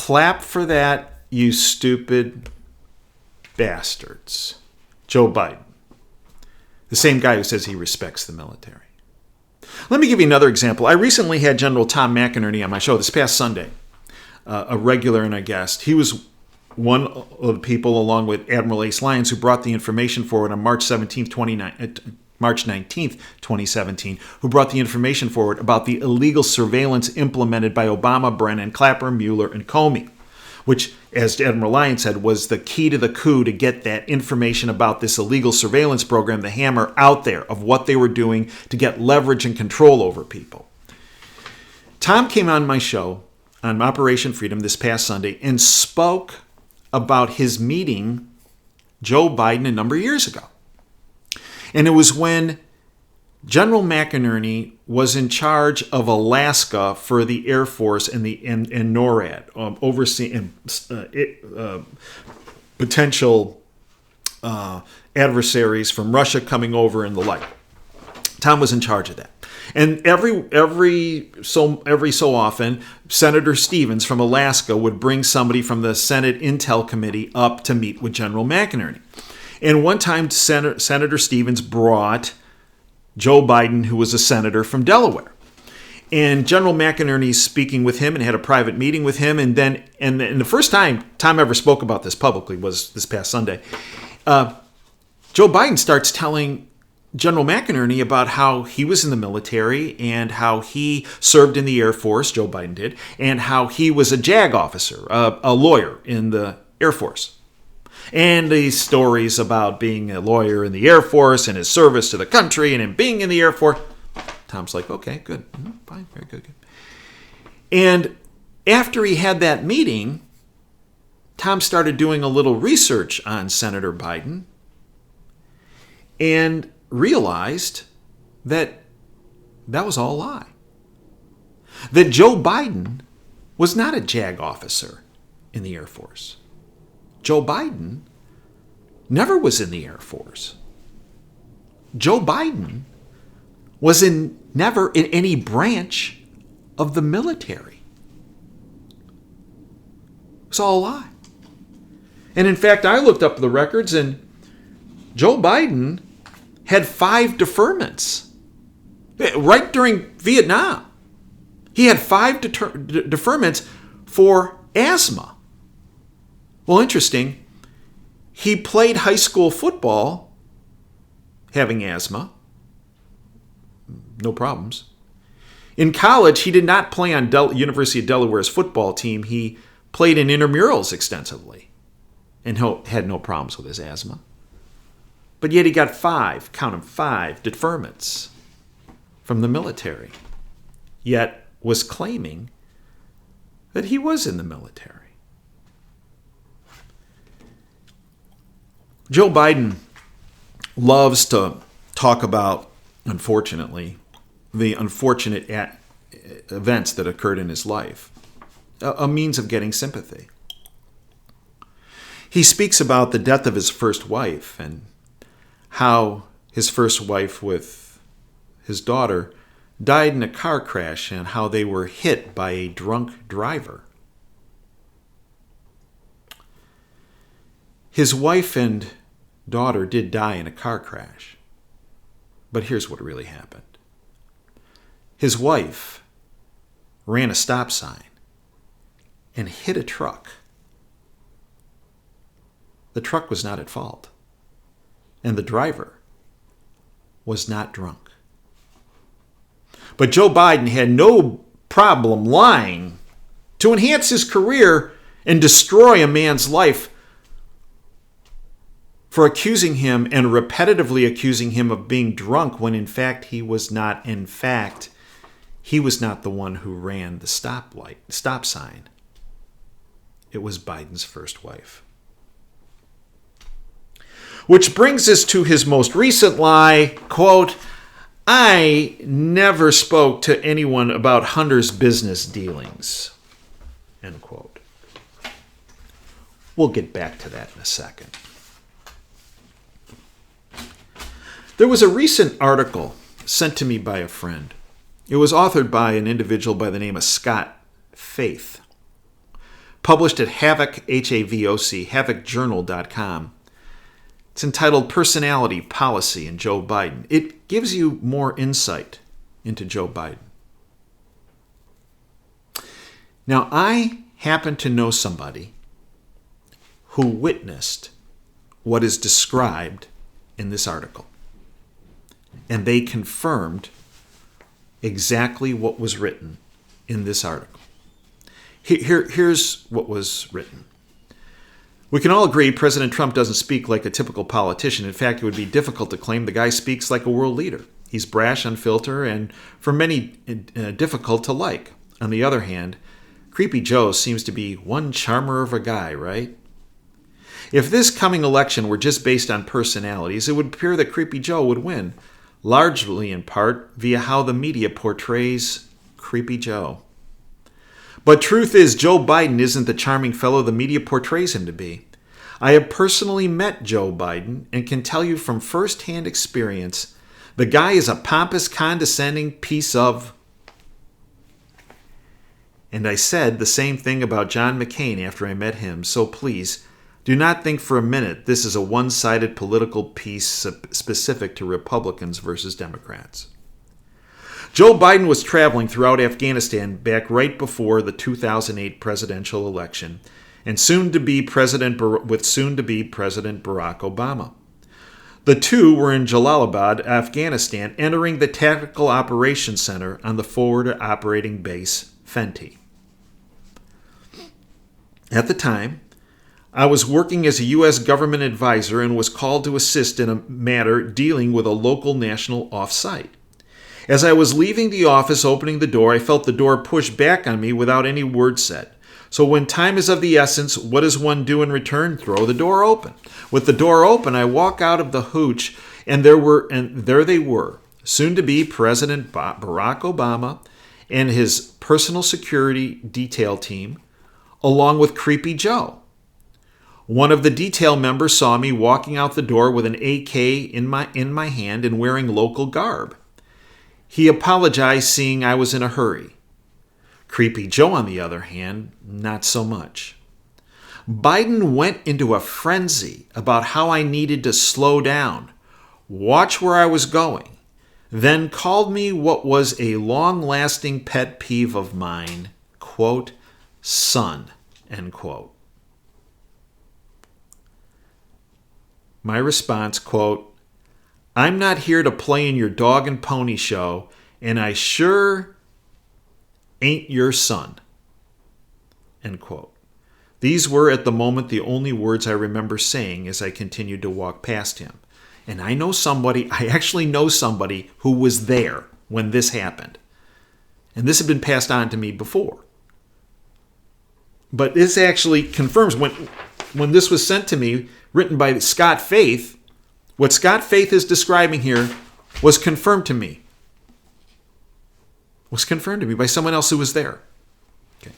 Clap for that, you stupid bastards. Joe Biden, the same guy who says he respects the military. Let me give you another example. I recently had General Tom McInerney on my show this past Sunday, a regular and a guest. He was one of the people, along with Admiral Ace Lyons, who brought the information forward on March 19th, 2017, who brought the information forward about the illegal surveillance implemented by Obama, Brennan, Clapper, Mueller, and Comey, which, as Admiral Lyin said, was the key to the coup to get that information about this illegal surveillance program, the hammer, out there of what they were doing to get leverage and control over people. Tom came on my show on Operation Freedom this past Sunday and spoke about his meeting Joe Biden a number of years ago. And it was when General McInerney was in charge of Alaska for the Air Force and NORAD, overseeing potential adversaries from Russia coming over and the like. Tom was in charge of that. And every so often, Senator Stevens from Alaska would bring somebody from the Senate Intel Committee up to meet with General McInerney. And one time, Senator Stevens brought Joe Biden, who was a senator from Delaware. And General McInerney's speaking with him and had a private meeting with him. And the first time Tom ever spoke about this publicly was this past Sunday. Joe Biden starts telling General McInerney about how he was in the military and how he served in the Air Force, Joe Biden did, and how he was a JAG officer, a lawyer in the Air Force. And these stories about being a lawyer in the Air Force and his service to the country and him being in the Air Force. Tom's like, okay, good, fine, very good. And after he had that meeting, Tom started doing a little research on Senator Biden and realized that was all a lie. That Joe Biden was not a JAG officer in the Air Force. Joe Biden never was in the Air Force. Joe Biden was never in any branch of the military. It's all a lie. And in fact, I looked up the records, and Joe Biden had 5 deferments right during Vietnam. He had 5 deferments for asthma. Well, interesting. He played high school football having asthma. No problems. In college, he did not play on University of Delaware's football team. He played in intramurals extensively and had no problems with his asthma. But yet he got 5 deferments from the military, yet was claiming that he was in the military. Joe Biden loves to talk about, unfortunately, the unfortunate events that occurred in his life, a means of getting sympathy. He speaks about the death of his first wife and how his first wife with his daughter died in a car crash and how they were hit by a drunk driver. His wife and daughter did die in a car crash. But here's what really happened. His wife ran a stop sign and hit a truck. The truck was not at fault. And the driver was not drunk. But Joe Biden had no problem lying to enhance his career and destroy a man's life for accusing him and repetitively accusing him of being drunk when in fact he was not. In fact, he was not the one who ran the stop sign. It was Biden's first wife. Which brings us to his most recent lie, quote, "I never spoke to anyone about Hunter's business dealings," end quote. We'll get back to that in a second. There was a recent article sent to me by a friend. It was authored by an individual by the name of Scott Faith. published at Havoc, H-A-V-O-C, havocjournal.com. It's entitled Personality, Policy, and Joe Biden. It gives you more insight into Joe Biden. Now, I happen to know somebody who witnessed what is described in this article. And they confirmed exactly what was written in this article. Here's what was written. We can all agree President Trump doesn't speak like a typical politician. In fact, it would be difficult to claim the guy speaks like a world leader. He's brash, unfiltered, and for many, difficult to like. On the other hand, Creepy Joe seems to be one charmer of a guy, right? If this coming election were just based on personalities, it would appear that Creepy Joe would win, largely in part via how the media portrays Creepy Joe. But truth is, Joe Biden isn't the charming fellow the media portrays him to be. I have personally met Joe Biden and can tell you from firsthand experience, the guy is a pompous, condescending piece of... And I said the same thing about John McCain after I met him, so please, do not think for a minute this is a one-sided political piece specific to Republicans versus Democrats. Joe Biden was traveling throughout Afghanistan back right before the 2008 presidential election, and soon-to-be President Barack Obama. The two were in Jalalabad, Afghanistan, entering the Tactical Operations Center on the Forward Operating Base, Fenty. At the time, I was working as a U.S. government advisor and was called to assist in a matter dealing with a local national off-site. As I was leaving the office, opening the door, I felt the door push back on me without any word said. So when time is of the essence, what does one do in return? Throw the door open. With the door open, I walk out of the hooch, and there they were, soon-to-be President Barack Obama and his personal security detail team, along with Creepy Joe. One of the detail members saw me walking out the door with an AK in my hand and wearing local garb. He apologized, seeing I was in a hurry. Creepy Joe, on the other hand, not so much. Biden went into a frenzy about how I needed to slow down, watch where I was going, then called me what was a long-lasting pet peeve of mine, quote, son, end quote. My response, quote, I'm not here to play in your dog and pony show, and I sure ain't your son, end quote. These were, at the moment, the only words I remember saying as I continued to walk past him. And I actually know somebody who was there when this happened. And this had been passed on to me before. But this actually confirms, when this was sent to me, written by Scott Faith, what Scott Faith is describing here was confirmed to me. Was confirmed to me by someone else who was there. Okay.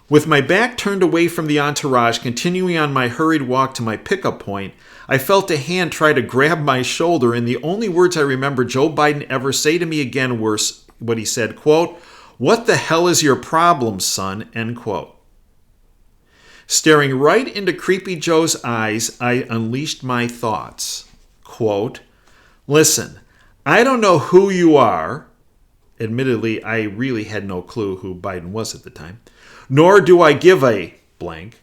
With my back turned away from the entourage, continuing on my hurried walk to my pickup point, I felt a hand try to grab my shoulder, and the only words I remember Joe Biden ever say to me again were what he said, quote, what the hell is your problem, son, end quote. Staring right into Creepy Joe's eyes, I unleashed my thoughts. Quote, listen, I don't know who you are. Admittedly, I really had no clue who Biden was at the time. Nor do I give a blank.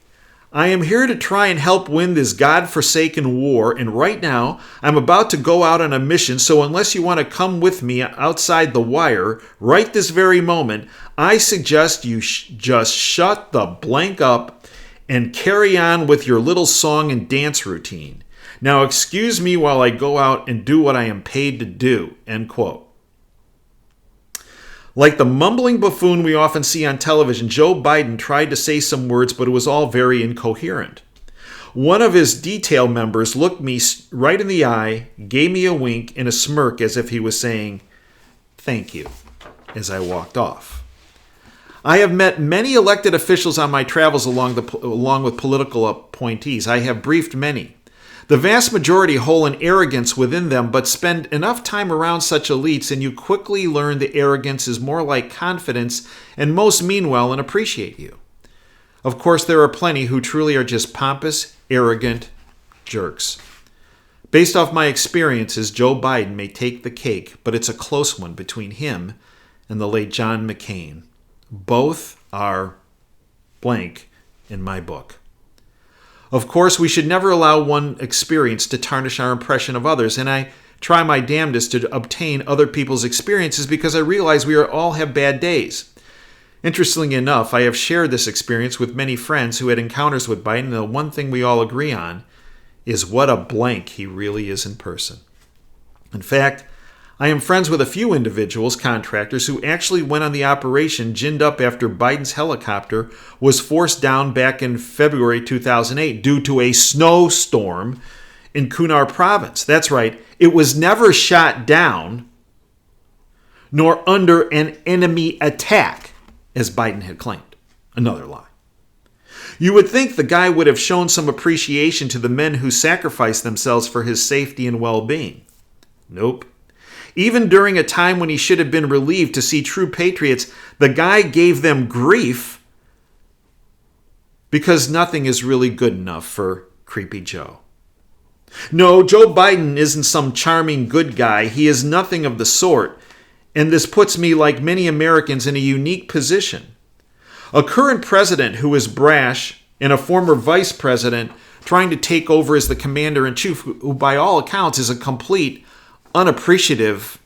I am here to try and help win this godforsaken war, and right now I'm about to go out on a mission, so unless you want to come with me outside the wire right this very moment, I suggest you just shut the blank up and carry on with your little song and dance routine. Now excuse me while I go out and do what I am paid to do, end quote. Like the mumbling buffoon we often see on television, Joe Biden tried to say some words, but it was all very incoherent. One of his detail members looked me right in the eye, gave me a wink and a smirk as if he was saying, thank you, as I walked off. I have met many elected officials on my travels along with political appointees. I have briefed many. The vast majority hold an arrogance within them, but spend enough time around such elites and you quickly learn the arrogance is more like confidence, and most mean well and appreciate you. Of course, there are plenty who truly are just pompous, arrogant jerks. Based off my experiences, Joe Biden may take the cake, but it's a close one between him and the late John McCain. Both are blank in my book. Of course, we should never allow one experience to tarnish our impression of others, and I try my damnedest to obtain other people's experiences because I realize we all have bad days. Interestingly enough, I have shared this experience with many friends who had encounters with Biden, and the one thing we all agree on is what a blank he really is in person. In fact, I am friends with a few individuals, contractors, who actually went on the operation ginned up after Biden's helicopter was forced down back in February 2008 due to a snowstorm in Kunar province. That's right, it was never shot down nor under an enemy attack, as Biden had claimed. Another lie. You would think the guy would have shown some appreciation to the men who sacrificed themselves for his safety and well-being. Nope. Even during a time when he should have been relieved to see true patriots, the guy gave them grief because nothing is really good enough for Creepy Joe. No, Joe Biden isn't some charming good guy. He is nothing of the sort, and this puts me, like many Americans, in a unique position. A current president who is brash and a former vice president trying to take over as the commander-in-chief, who by all accounts is a complete unappreciative,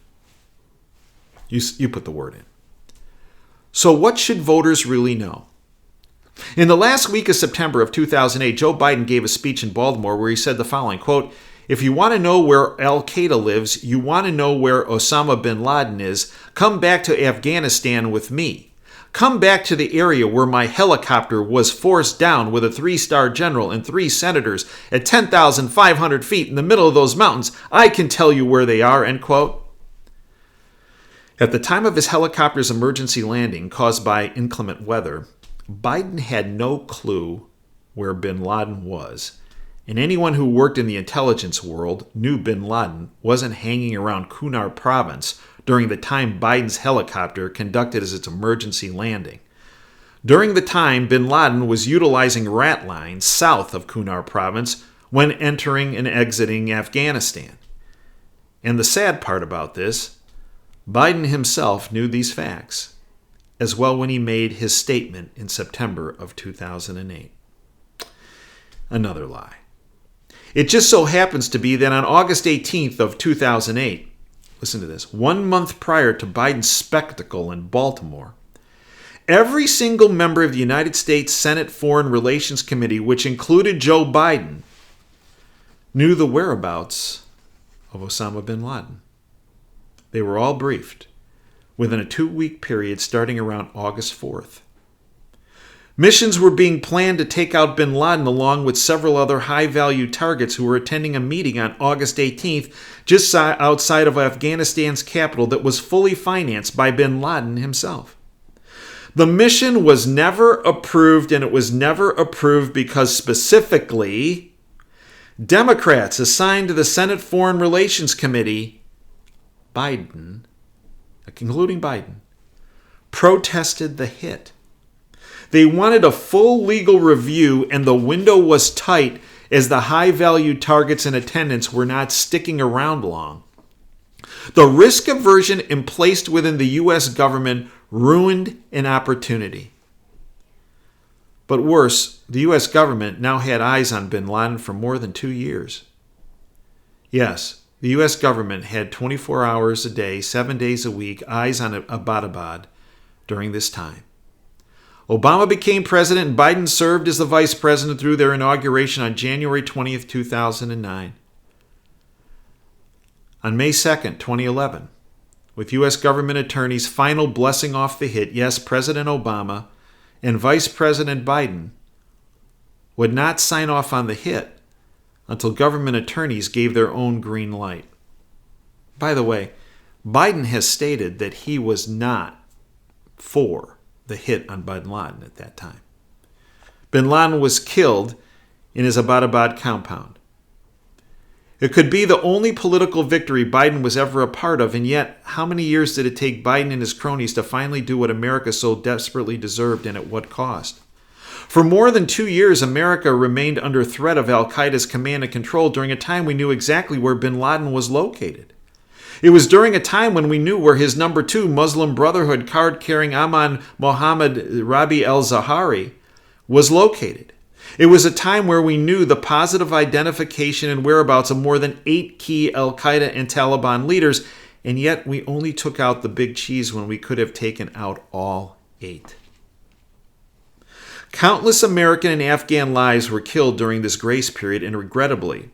you put the word in. So what should voters really know? In the last week of September of 2008, Joe Biden gave a speech in Baltimore where he said the following, quote, "If you want to know where Al-Qaeda lives, you want to know where Osama bin Laden is, come back to Afghanistan with me. Come back to the area where my helicopter was forced down with a 3-star general and 3 senators at 10,500 feet in the middle of those mountains. I can tell you where they are," end quote. At the time of his helicopter's emergency landing caused by inclement weather, Biden had no clue where bin Laden was. And anyone who worked in the intelligence world knew bin Laden wasn't hanging around Kunar province during the time Biden's helicopter conducted as its emergency landing. During the time, bin Laden was utilizing rat lines south of Kunar province when entering and exiting Afghanistan. And the sad part about this, Biden himself knew these facts as well when he made his statement in September of 2008. Another lie. It just so happens to be that on August 18th of 2008, listen to this, 1 month prior to Biden's spectacle in Baltimore, every single member of the United States Senate Foreign Relations Committee, which included Joe Biden, knew the whereabouts of Osama bin Laden. They were all briefed within a 2-week period starting around August 4th. Missions were being planned to take out bin Laden along with several other high-value targets who were attending a meeting on August 18th just outside of Afghanistan's capital that was fully financed by bin Laden himself. The mission was never approved, and it was never approved because specifically Democrats assigned to the Senate Foreign Relations Committee, Biden, including Biden, protested the hit. They wanted a full legal review, and the window was tight as the high-value targets in attendance were not sticking around long. The risk aversion emplaced within the U.S. government ruined an opportunity. But worse, the U.S. government now had eyes on bin Laden for more than 2 years. Yes, the U.S. government had 24 hours a day, 7 days a week, eyes on Abbottabad during this time. Obama became president and Biden served as the vice president through their inauguration on January 20th, 2009. On May 2nd, 2011, with U.S. government attorneys' final blessing off the hit, yes, President Obama and Vice President Biden would not sign off on the hit until government attorneys gave their own green light. By the way, Biden has stated that he was not for the hit on bin Laden at that time. Bin Laden was killed in his Abbottabad compound. It could be the only political victory Biden was ever a part of, and yet, how many years did it take Biden and his cronies to finally do what America so desperately deserved, and at what cost? For more than 2 years, America remained under threat of al-Qaeda's command and control during a time we knew exactly where bin Laden was located. It was during a time when we knew where his number 2 Muslim Brotherhood card-carrying Aman Mohammed Rabi al-Zahari was located. It was a time where we knew the positive identification and whereabouts of more than 8 key al-Qaeda and Taliban leaders, and yet we only took out the big cheese when we could have taken out all 8. Countless American and Afghan lives were killed during this grace period, and regrettably,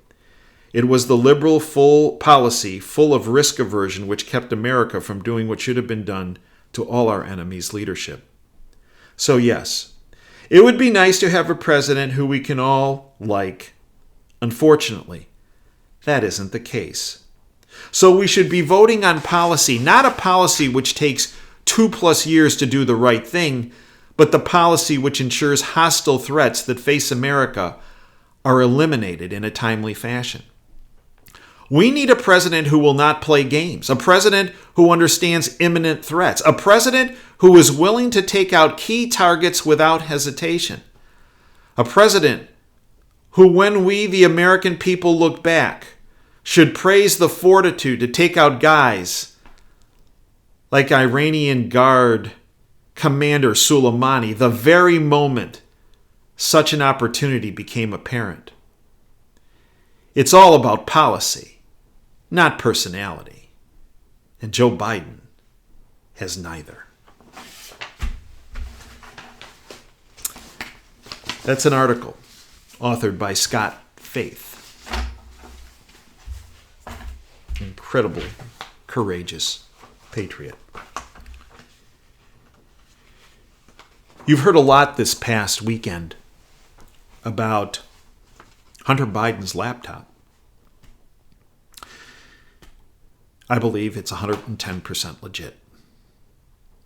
it was the liberal policy full of risk aversion which kept America from doing what should have been done to all our enemies' leadership. So yes, it would be nice to have a president who we can all like. Unfortunately, that isn't the case. So we should be voting on policy, not a policy which takes 2+ years to do the right thing, but the policy which ensures hostile threats that face America are eliminated in a timely fashion. We need a president who will not play games, a president who understands imminent threats, a president who is willing to take out key targets without hesitation, a president who, when we, the American people, look back, should praise the fortitude to take out guys like Iranian Guard Commander Soleimani the very moment such an opportunity became apparent. It's all about policy, not personality. And Joe Biden has neither. That's an article authored by Scott Faith. Incredibly courageous patriot. You've heard a lot this past weekend about Hunter Biden's laptop. I believe it's 110% legit.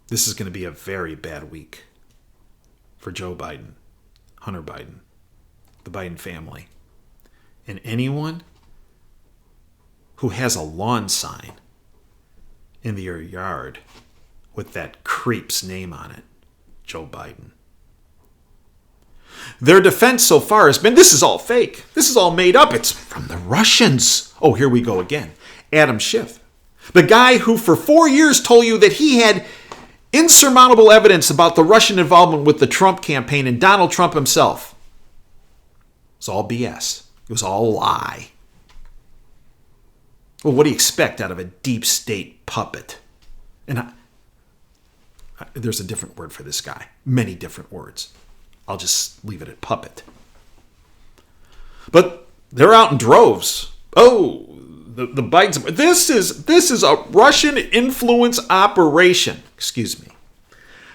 This is going to be a very bad week for Joe Biden, Hunter Biden, the Biden family, and anyone who has a lawn sign in their yard with that creep's name on it, Joe Biden. Their defense so far has been, this is all fake. This is all made up. It's from the Russians. Oh, here we go again. Adam Schiff, the guy who for 4 years told you that he had insurmountable evidence about the Russian involvement with the Trump campaign and Donald Trump himself. It was all BS. It was all a lie. Well, what do you expect out of a deep state puppet? And there's a different word for this guy. Many different words. I'll just leave it at puppet. But they're out in droves. Oh, the Bidens. This is a Russian influence operation. Excuse me.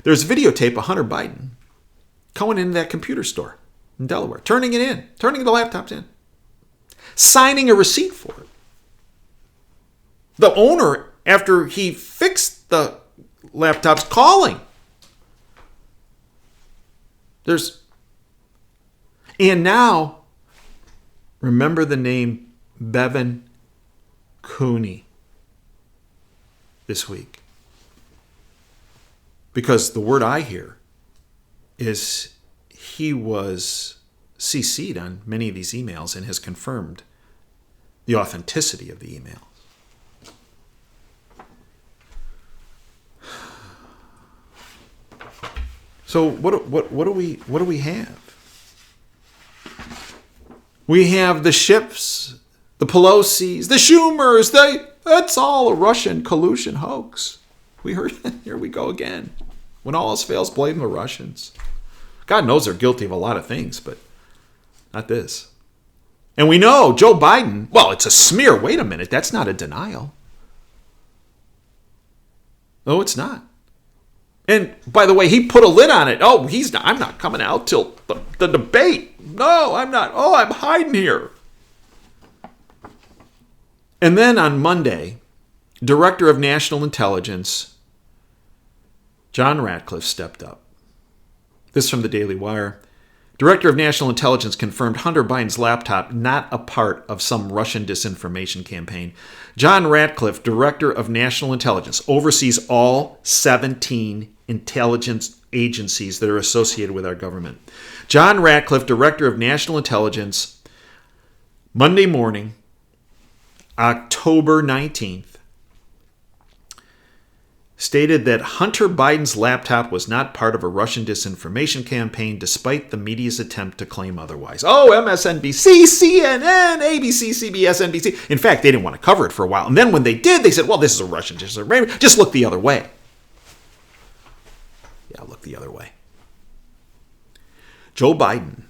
There's videotape of Hunter Biden going into that computer store in Delaware, turning the laptops in, signing a receipt for it. The owner, after he fixed the laptops, calling. And now, remember the name Bevan Cooney this week. Because the word I hear is he was CC'd on many of these emails and has confirmed the authenticity of the emails. So what do we have? We have the Schiffs, the Pelosi's, the Schumers. That's all a Russian collusion hoax. We heard that. Here we go again. When all else fails, blame the Russians. God knows they're guilty of a lot of things, but not this. And we know Joe Biden, well, it's a smear. Wait a minute. That's not a denial. No, it's not. And by the way, he put a lid on it. Oh, I'm not coming out till the debate. No, I'm not. Oh, I'm hiding here. And then on Monday, Director of National Intelligence, John Ratcliffe, stepped up. This is from the Daily Wire. Director of National Intelligence confirmed Hunter Biden's laptop not a part of some Russian disinformation campaign. John Ratcliffe, Director of National Intelligence, oversees all 17 intelligence agencies that are associated with our government. John Ratcliffe, Director of National Intelligence, Monday morning, October 19th, stated that Hunter Biden's laptop was not part of a Russian disinformation campaign despite the media's attempt to claim otherwise. Oh, MSNBC, CNN, ABC, CBS, NBC. In fact, they didn't want to cover it for a while. And then when they did, they said, well, this is a Russian disinformation. Just look the other way. Yeah, look the other way. Joe Biden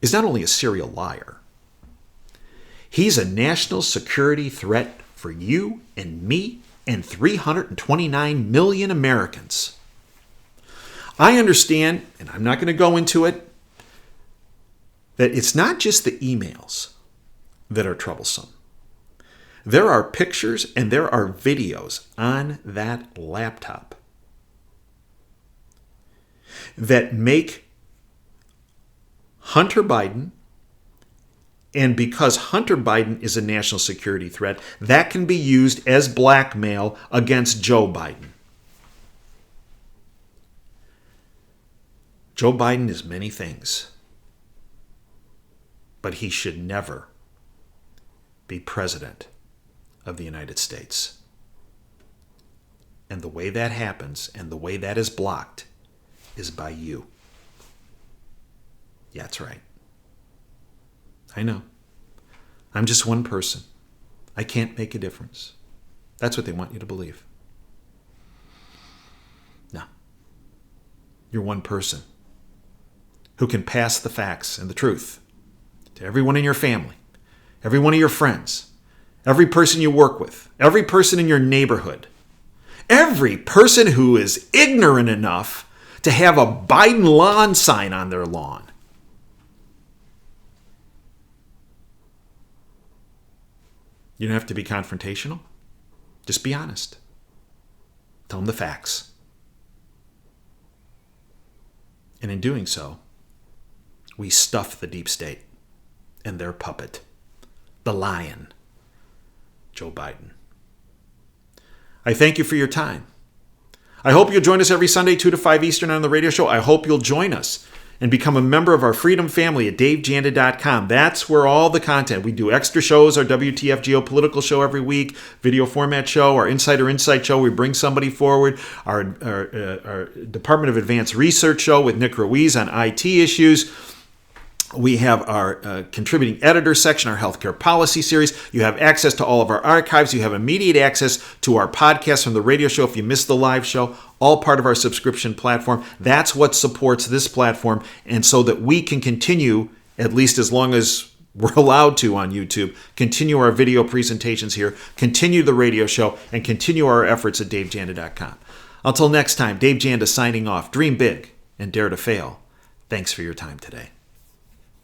is not only a serial liar, he's a national security threat for you and me and 329 million Americans. I understand, and I'm not going to go into it, that it's not just the emails that are troublesome. There are pictures and there are videos on that laptop that make Hunter Biden, and because Hunter Biden is a national security threat, that can be used as blackmail against Joe Biden. Joe Biden is many things, but he should never be president of the United States. And the way that happens and the way that is blocked is by you. Yeah, that's right. I know. I'm just one person. I can't make a difference. That's what they want you to believe. No. You're one person who can pass the facts and the truth to everyone in your family, every one of your friends, every person you work with, every person in your neighborhood, every person who is ignorant enough to have a Biden lawn sign on their lawn. You don't have to be confrontational. Just be honest. Tell them the facts. And in doing so, we stuff the deep state and their puppet, the Lyin, Joe Biden. I thank you for your time. I hope you'll join us every Sunday, 2 to 5 Eastern on the radio show. I hope you'll join us and become a member of our freedom family at davejanda.com. That's where all the content. We do extra shows, our WTF geopolitical show every week, video format show, our Insider Insight show. We bring somebody forward, our Department of Advanced Research show with Nick Ruiz on IT issues. We have our contributing editor section, our healthcare policy series. You have access to all of our archives. You have immediate access to our podcast from the radio show if you missed the live show, all part of our subscription platform. That's what supports this platform. And so that we can continue, at least as long as we're allowed to on YouTube, continue our video presentations here, continue the radio show, and continue our efforts at davejanda.com. Until next time, Dave Janda signing off. Dream big and dare to fail. Thanks for your time today.